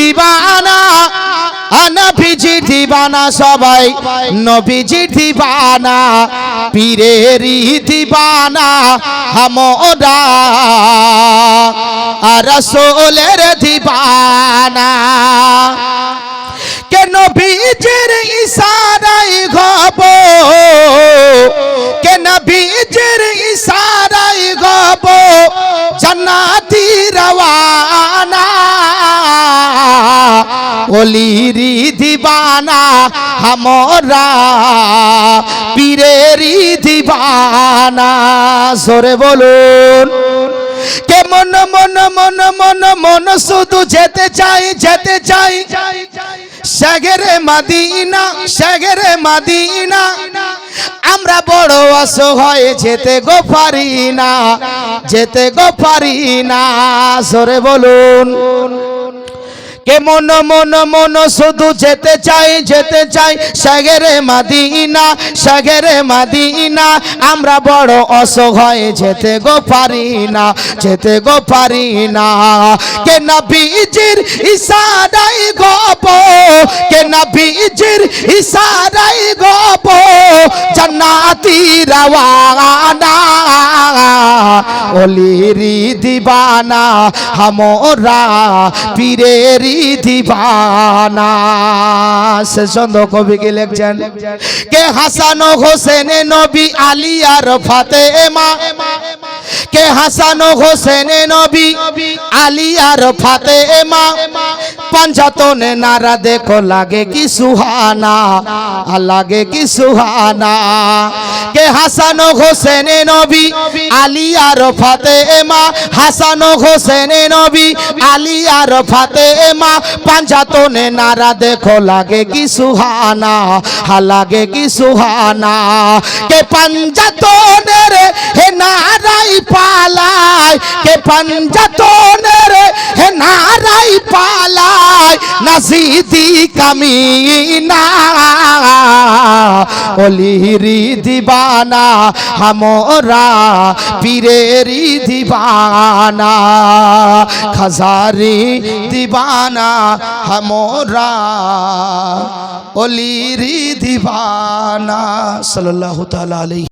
দিবানা নবীজি দিবানা সবাই নবীজি দিবানা পীরেরি দিবানা আমরা আর রাসূলের দিবানা কে নবীজির ইশারায় গব কে নবীজির ইশারায় গব জান্নাতি রওয়ানা ওলিরি দিবানা আমরা পীরেরি দিবানা জোরে বলুন কে মন মন মন মন মন শুধু যেতে চাই শহরে মদিনা শহরে মদিনা আমরা বড় অসহায় যেতে গো পারি না জোরে বলুন কে মন মন মন শুধু যেতে চাই শহরে মদিনা আমরা বড় অসহায় যেতে গো পারি না কে নবীজির ইশারায় গব কে নবীজির ইশারায় গব জান্নাতি রওয়ানা ওলিরি দিবানা আমরা পীরেরি দিবানা সে ছন্দ কবি কি লিখছেন কে হাসান ও হোসেন নবী আলী আর ফাতেমা কে হাসান ও হোসেন নবী আলী আর ফাতেমা पंजातोने नारा देखो लागे की सुहाना के हसन हुसैन नबी आली और फातेमा हसन हुसैन नबी आली और फातेमा पंजातोने नारा देखो लागे की सुहाना के पंजातोने रे हे नाराई पालाय के पंजातोने रे हे नाराई पालाय नसीदी कमीना ओलिरी दीवाना हमरा पीरेरी दीवाना खजारी दीवाना हमरा ओलिरी दीवाना सल्लल्लाहु ताला अलैहि